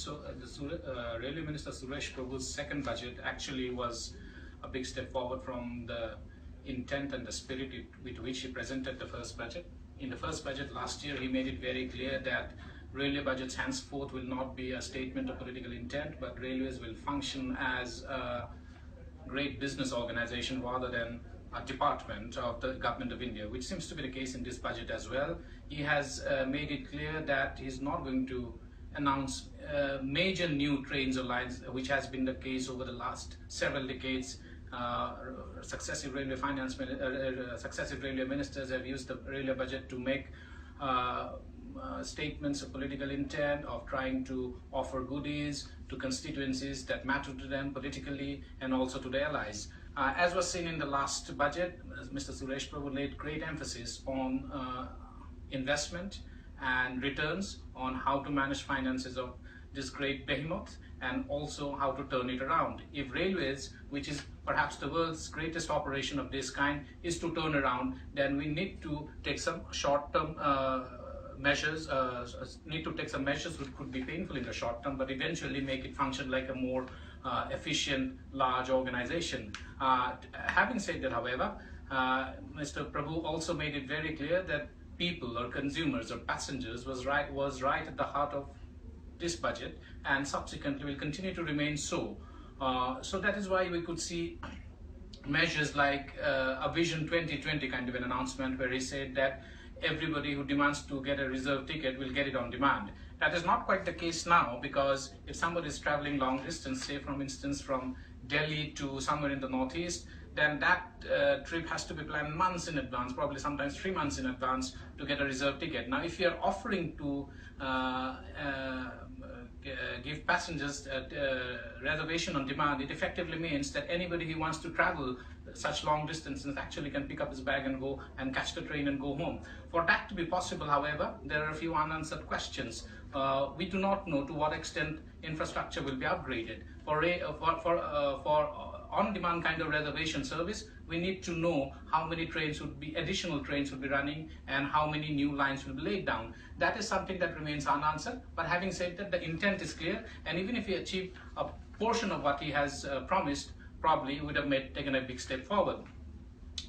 Railway Minister Suresh Prabhu's second budget actually was a big step forward from the intent and the spirit with which he presented the first budget. In the first budget last year, he made it very clear that railway budgets henceforth will not be a statement of political intent, but railways will function as a great business organization rather than a department of the government of India, which seems to be the case in this budget as well. He has made it clear that he's not going to announce major new trains or lines, which has been the case over the last several decades. Successive railway ministers have used the railway budget to make statements of political intent, of trying to offer goodies to constituencies that matter to them politically and also to their allies. As was seen in the last budget, Mr. Suresh Prabhu laid great emphasis on investment and returns, on how to manage finances of this great behemoth, and also how to turn it around. If railways, which is perhaps the world's greatest operation of this kind, is to turn around, then we need to take some short-term measures, which could be painful in the short term, but eventually make it function like a more efficient, large organization. Having said that, however, Mr. Prabhu also made it very clear that people or consumers or passengers was right at the heart of this budget, and subsequently will continue to remain so. So that is why we could see measures like a Vision 2020 kind of an announcement, where he said that everybody who demands to get a reserve ticket will get it on demand. That is not quite the case now, because if somebody is traveling long distance, say for instance from Delhi to somewhere in the northeast, then that trip has to be planned months in advance, probably sometimes 3 months in advance, to get a reserve ticket. Now, if you are offering to give passengers reservation on demand, it effectively means that anybody who wants to travel such long distances actually can pick up his bag and go and catch the train and go home. For that to be possible, however, there are a few unanswered questions. We do not know to what extent infrastructure will be upgraded. For on-demand kind of reservation service, we need to know how many additional trains would be running, and how many new lines will be laid down. That is something that remains unanswered. But having said that, the intent is clear, and even if he achieved a portion of what he has promised, probably would have taken a big step forward.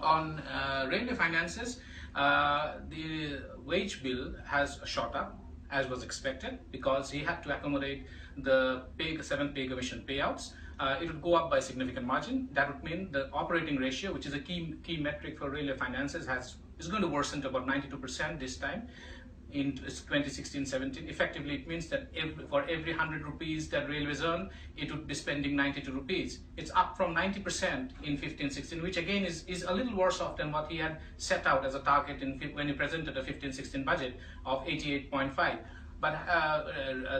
On railway finances, the wage bill has shot up, as was expected, because he had to accommodate the 7th pay commission payouts. It would go up by a significant margin. That would mean the operating ratio, which is a key metric for railway finances, is going to worsen to about 92% this time in 2016-17. Effectively, it means that for every 100 rupees that railways earn, it would be spending 92 rupees. It's up from 90% in 15-16, which again is a little worse off than what he had set out as a target when he presented a 15-16 budget of 88.5. But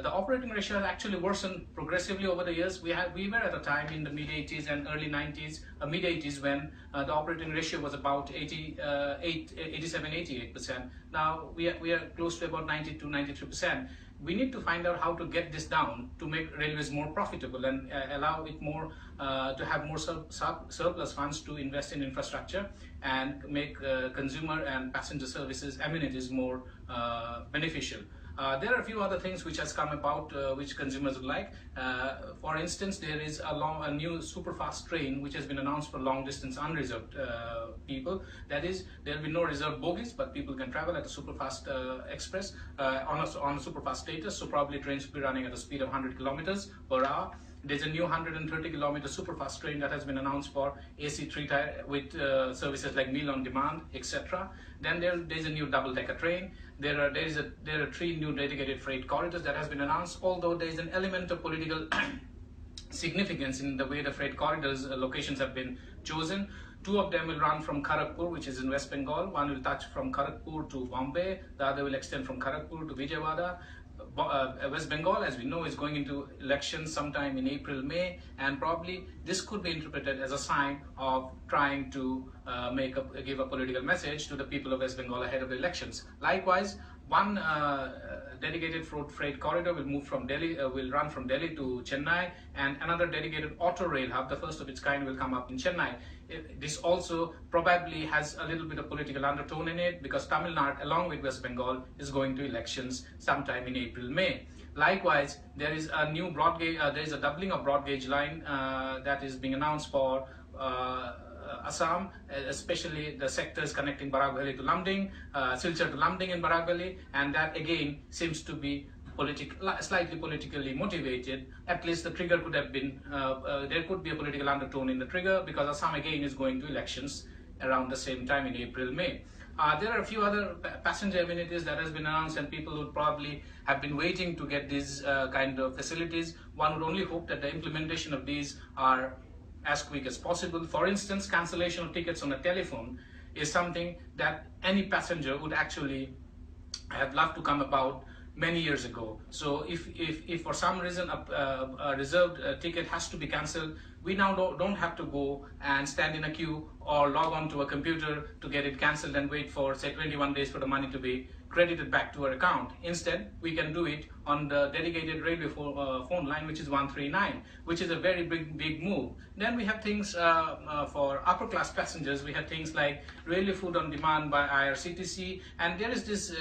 the operating ratio has actually worsened progressively over the years. We were at a time in the mid-80s and early 90s, mid-80s, when the operating ratio was about 87-88%. Now we are close to about 92-93%. We need to find out how to get this down to make railways more profitable and allow it more to have more surplus funds to invest in infrastructure and make consumer and passenger services amenities more beneficial. There are a few other things which has come about which consumers would like. For instance, there is a new super fast train which has been announced for long distance unreserved people. That is, there will be no reserved bogies, but people can travel at a super fast express on a super fast status. So probably trains will be running at a speed of 100 kilometers per hour. There's a new 130 kilometer superfast train that has been announced for AC 3-tier with services like meal on demand, etc. Then there's a new double-decker train. There are 3 new dedicated freight corridors that has been announced. Although there is an element of political significance in the way the freight corridors locations have been chosen. 2 of them will run from Kharagpur, which is in West Bengal. One will touch from Kharagpur to Bombay. The other will extend from Kharagpur to Vijayawada. West Bengal, as we know, is going into elections sometime in April, May, and probably this could be interpreted as a sign of trying to give a political message to the people of West Bengal ahead of the elections. Likewise, one dedicated freight corridor will move from Delhi, will run from Delhi to Chennai, and another dedicated auto rail hub, the first of its kind, will come up in Chennai. This also probably has a little bit of political undertone in it, because Tamil Nadu, along with West Bengal, is going to elections sometime in April-May. Likewise, there is a new broad gauge, there is a doubling of broad gauge line that is being announced for Assam, especially the sectors connecting Barak Valley to Lamding, Silchar to Lamding in Barak Valley, and that again seems to be slightly politically motivated. At least the trigger could have been, there could be a political undertone in the trigger, because Assam again is going to elections around the same time in April-May. There are a few other passenger amenities that has been announced, and people would probably have been waiting to get these kind of facilities. One would only hope that the implementation of these are as quick as possible. For instance, cancellation of tickets on a telephone is something that any passenger would actually have loved to come about many years ago. So if for some reason a reserved ticket has to be cancelled, we now don't have to go and stand in a queue or log on to a computer to get it cancelled and wait for, say, 21 days for the money to be credited back to our account. Instead, we can do it on the dedicated railway phone line, which is 139, which is a very big move. Then we have things for upper class passengers. We have things like railway food on demand by IRCTC, and there is this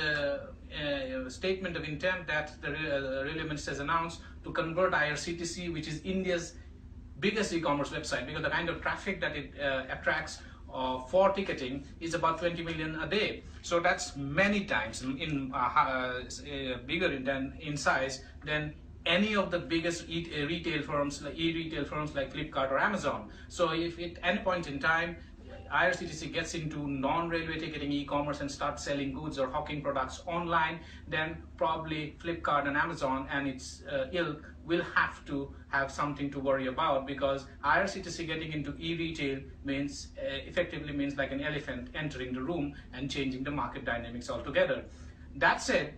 statement of intent that the Railway Minister has announced to convert IRCTC, which is India's biggest e-commerce website, because the kind of traffic that it attracts for ticketing is about 20 million a day. So that's many times bigger in size than any of the biggest retail firms, like e-retail firms like Flipkart or Amazon. So if at any point in time IRCTC gets into non-railway ticketing e-commerce and starts selling goods or hawking products online, then probably Flipkart and Amazon and its ilk will have to have something to worry about, because IRCTC getting into e-retail means effectively means like an elephant entering the room and changing the market dynamics altogether. That said,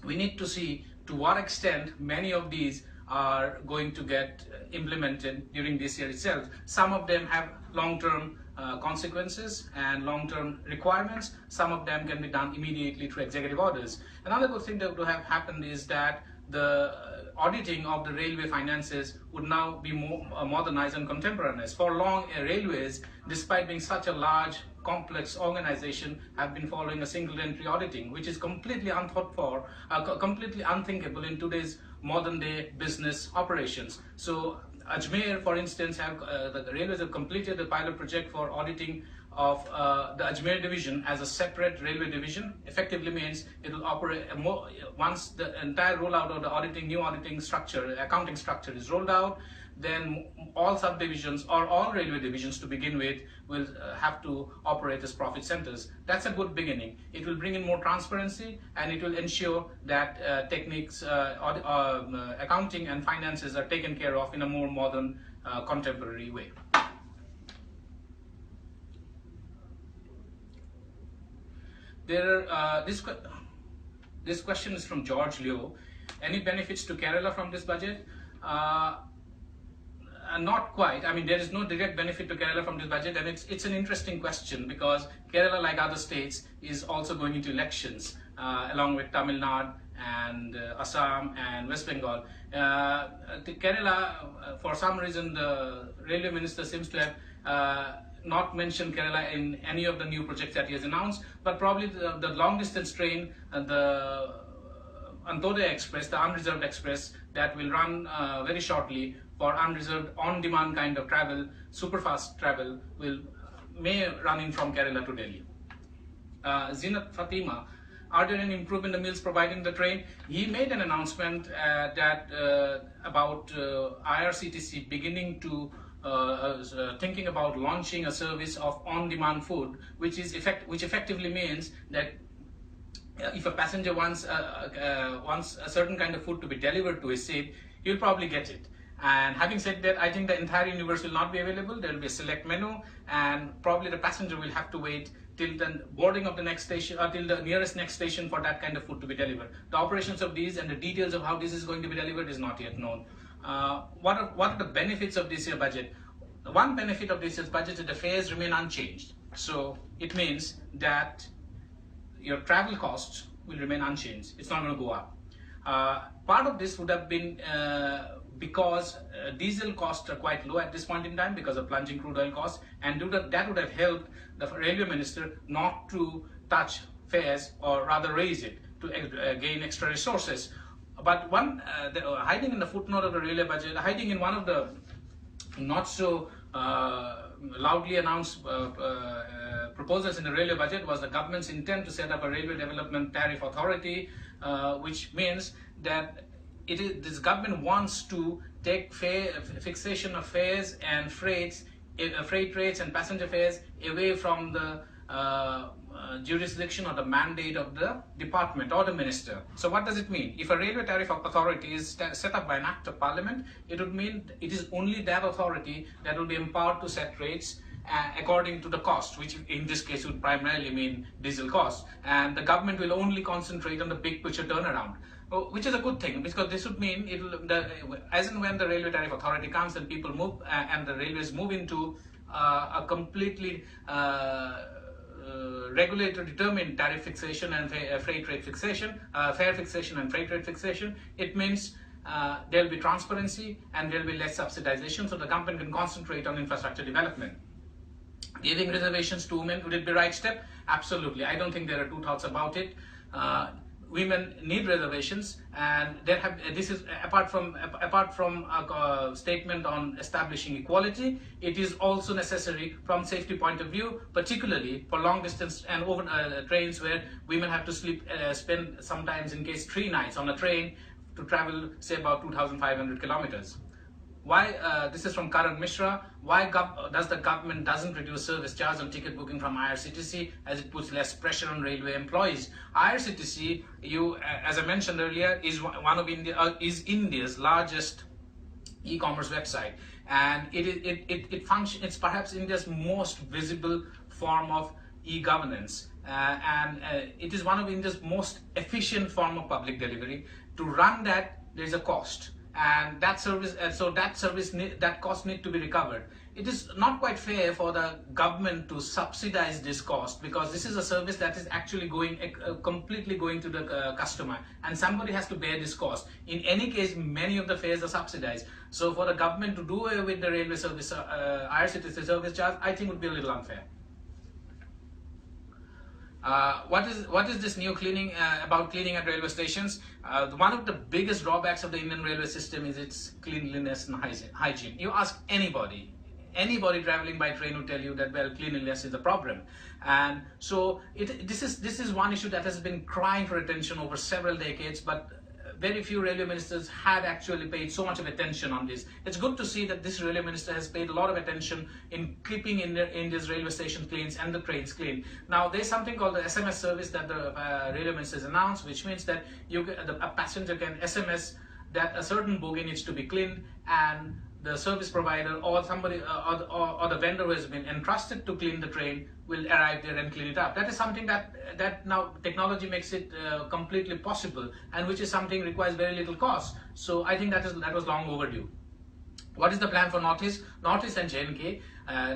we need to see to what extent many of these are going to get implemented during this year itself. Some of them have long-term consequences and long-term requirements. Some of them can be done immediately through executive orders. Another good thing that would have happened is that the auditing of the railway finances would now be more modernized and contemporaneous. For long, railways, despite being such a large, complex organization, have been following a single entry auditing, which is completely unthought for, completely unthinkable in today's modern day business operations. So Ajmer, for instance, the railways have completed the pilot project for auditing of the Ajmer division as a separate railway division. Effectively means it will operate once the entire rollout of the new auditing structure, accounting structure is rolled out, then all subdivisions or all railway divisions to begin with will have to operate as profit centers. That's a good beginning. It will bring in more transparency, and it will ensure that techniques, accounting and finances are taken care of in a more modern, contemporary way. This question is from George Liu. Any benefits to Kerala from this budget? Not quite. I mean, there is no direct benefit to Kerala from this budget, and it's an interesting question, because Kerala, like other states, is also going into elections along with Tamil Nadu and Assam and West Bengal. Kerala, for some reason, the railway minister seems to have not mentioned Kerala in any of the new projects that he has announced, but probably the long distance train, the Antoday Express, the unreserved express that will run very shortly for unreserved on-demand kind of travel, super-fast travel, may run in from Kerala to Delhi. Zinat Fatima, are there any improvement in the meals provided in the train? He made an announcement about IRCTC beginning to thinking about launching a service of on-demand food, which effectively means that if a passenger wants a certain kind of food to be delivered to his seat, he'll probably get it. And having said that, I think the entire universe will not be available. There will be a select menu, and probably the passenger will have to wait till the boarding of the next station, or till the nearest next station for that kind of food to be delivered. The operations of these and the details of how this is going to be delivered is not yet known. What are the benefits of this year budget? The one benefit of this year's budget is the fares remain unchanged. So it means that your travel costs will remain unchanged. It's not going to go up. Part of this would have been because diesel costs are quite low at this point in time because of plunging crude oil costs, and that would have helped the railway minister not to touch fares, or rather raise it to gain extra resources. But hiding in the footnote of the railway budget, hiding in one of the not so loudly announced proposals in the railway budget, was the government's intent to set up a railway development tariff authority, which means that this government wants to take fixation of fares and freight rates and passenger fares away from the jurisdiction or the mandate of the department or the minister. So what does it mean? If a railway tariff authority is set up by an act of parliament, it would mean it is only that authority that will be empowered to set rates according to the cost, which in this case would primarily mean diesel costs, and the government will only concentrate on the big picture turnaround, which is a good thing, because this would mean as and when the railway tariff authority comes and people move and the railways move into a completely regulator determined tariff fixation and freight rate fixation, fare fixation and freight rate fixation, it means there will be transparency and there will be less subsidization, so the government can concentrate on infrastructure development. Giving reservations to women, would it be the right step? Absolutely. I don't think there are two thoughts about it. Women need reservations, and this is apart from a statement on establishing equality, it is also necessary from safety point of view, particularly for long distance and over trains where women have to spend sometimes in case 3 nights on a train to travel, say, about 2,500 kilometers. Why, this is from Karan Mishra, why does the government doesn't reduce service charge on ticket booking from IRCTC, as it puts less pressure on railway employees? IRCTC, as I mentioned earlier, is is India's largest e-commerce website, and it's perhaps India's most visible form of e-governance, and it is one of India's most efficient form of public delivery. To run that, there is a cost, and that cost need to be recovered. It is not quite fair for the government to subsidize this cost, because this is a service that is actually completely going to the customer, and somebody has to bear this cost. In any case, many of the fares are subsidized. So for the government to do away with the railway service, IRCTC service charge, I think would be a little unfair. What is this new cleaning about cleaning at railway stations? One of the biggest drawbacks of the Indian railway system is its cleanliness and hygiene. You ask anybody traveling by train will tell you that, well, cleanliness is a problem. And so this is one issue that has been crying for attention over several decades, but very few railway ministers had actually paid so much of attention on this. It's good to see that this railway minister has paid a lot of attention in keeping India's railway station clean and the trains clean. Now, there's something called the SMS service that the railway minister has announced, which means that a passenger can SMS that a certain bogie needs to be cleaned, and the service provider or somebody or the vendor who has been entrusted to clean the train will arrive there and clean it up. That is something that now technology makes it completely possible, and which is something requires very little cost. So I think that was long overdue. What is the plan for Northeast? Northeast and J&K,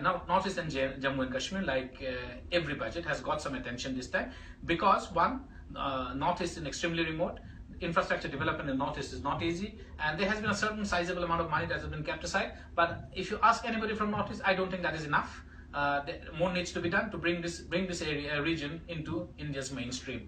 Northeast and Jammu and Kashmir, like every budget, has got some attention this time, because one, Northeast is extremely remote. Infrastructure development in Northeast is not easy, and there has been a certain sizable amount of money that has been kept aside. But if you ask anybody from Northeast, I don't think that is enough. More needs to be done to bring this region into India's mainstream.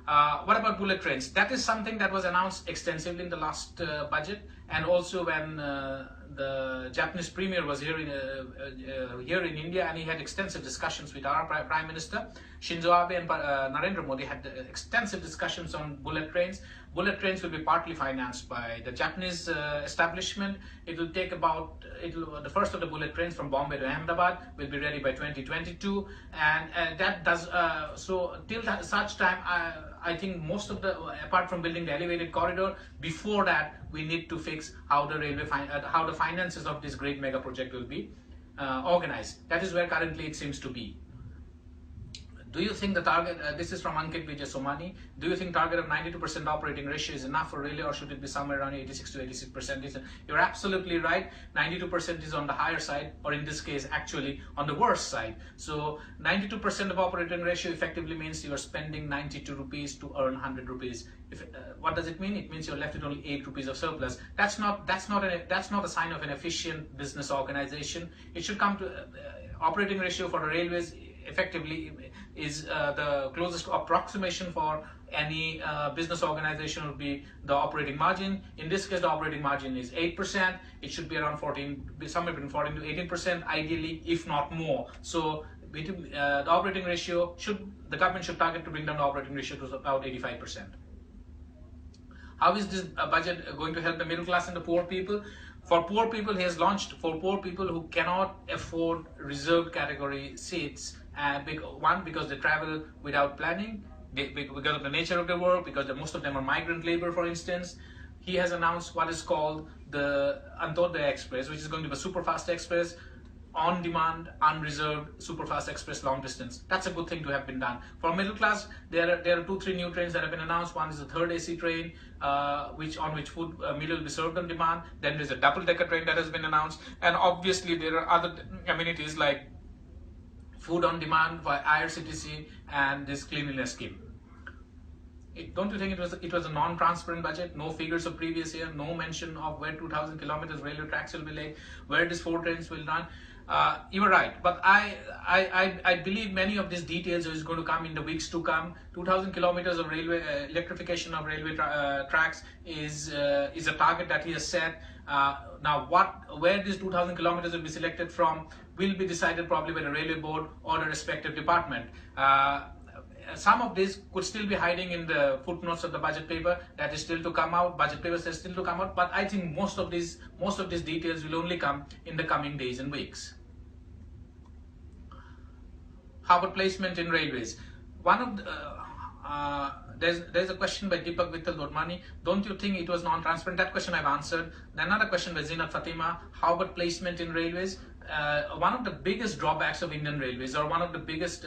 What about bullet trains? That is something that was announced extensively in the last budget, and also when the Japanese premier was here in India, and he had extensive discussions with our Prime Minister. Shinzo Abe and Narendra Modi had extensive discussions on bullet trains. Bullet trains will be partly financed by the Japanese establishment. It will take the first of the bullet trains from Bombay to Ahmedabad will be ready by 2022, and that does so till such time. I think most of apart from building the elevated corridor, before that we need to fix how the finances of this great mega project will be organized. That is where currently it seems to be. Do you think the target, this is from Ankit Vijay Somani, do you think target of 92% operating ratio is enough for railway, or should it be somewhere around 86 to 86%? You're absolutely right, 92% is on the higher side, or in this case actually on the worst side. So 92% of operating ratio effectively means you are spending 92 rupees to earn 100 rupees. What does it mean? It means you're left with only 8 rupees of surplus. That's not a sign of an efficient business organization. It should come to operating ratio for the railways effectively is the closest approximation for any business organization would be the operating margin. In this case, the operating margin is 8%. It should be around 14, somewhere between 14 to 18%, ideally, if not more. So between, the operating ratio the government should target to bring down the operating ratio to about 85%. How is this budget going to help the middle class and the poor people? For poor people, he has launched for poor people who cannot afford reserved category seats. One, because they travel without planning, because of the nature of the work, because most of them are migrant labor, for instance. He has announced what is called the Antodaya Express, which is going to be a super fast express, on-demand, unreserved, super-fast express long distance. That's a good thing to have been done. For middle class, there are 2-3 new trains that have been announced. One is the third AC train, on which food meal will be served on demand. Then there's a double-decker train that has been announced. And obviously there are other amenities like food on demand by IRCTC and this cleanliness scheme. Don't you think it was a non-transparent budget? No figures of previous year, no mention of where 2,000 kilometers railway tracks will be laid, where these 4 trains will run. You were right, but I believe many of these details is going to come in the weeks to come. 2,000 kilometers of railway electrification of railway tracks is a target that he has set. Now, where these 2,000 kilometers will be selected from will be decided probably by the railway board or the respective department. Some of this could still be hiding in the footnotes of the budget paper that is still to come out. Budget papers are still to come out, but I think most of these details will only come in the coming days and weeks. How about placement in railways? One of the, there's a question by Deepak Vittal Dodmani. Don't you think it was non-transparent? That question I've answered. Another question by Zinat Fatima. How about placement in railways? One of the biggest drawbacks of Indian railways, or one of the biggest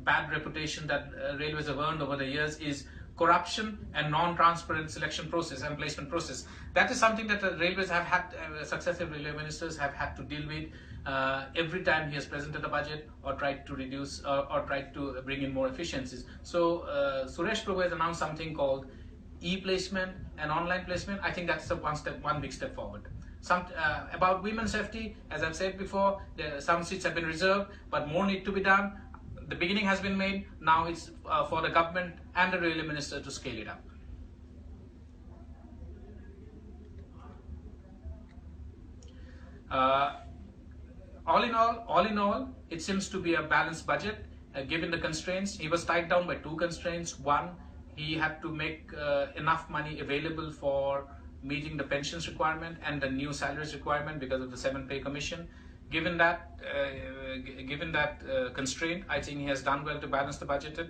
bad reputation that railways have earned over the years, is corruption and non-transparent selection process and placement process. That is something that the railways have had, successive railway ministers have had to deal with every time he has presented a budget or tried to reduce or tried to bring in more efficiencies. So Suresh Prabhu has announced something called e-placement and online placement. I think that's one big step forward. About women's safety, as I've said before, some seats have been reserved, but more need to be done. The beginning has been made. Now it's for the government and the railway minister to scale it up. All in all, it seems to be a balanced budget given the constraints. He was tied down by 2 constraints. One, he had to make enough money available for meeting the pensions requirement and the new salaries requirement because of the 7th pay commission. Given that constraint, I think he has done well to balance the budget.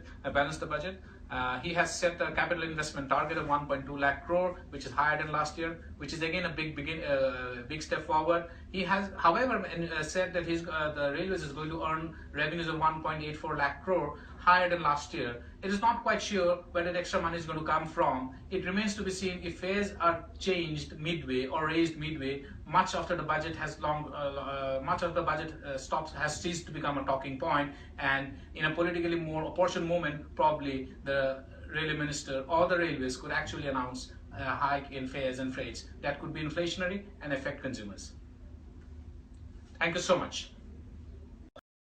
He has set a capital investment target of 1.2 lakh crore, which is higher than last year, which is again a big step forward. He has, however, said that the railways is going to earn revenues of 1.84 lakh crore, higher than last year. It is not quite sure where that extra money is going to come from. It remains to be seen if fares are changed midway or raised midway, much after the budget has has ceased to become a talking point, and in a politically more opportune moment, probably the railway minister or the railways could actually announce a hike in fares and freights that could be inflationary and affect consumers. Thank you so much.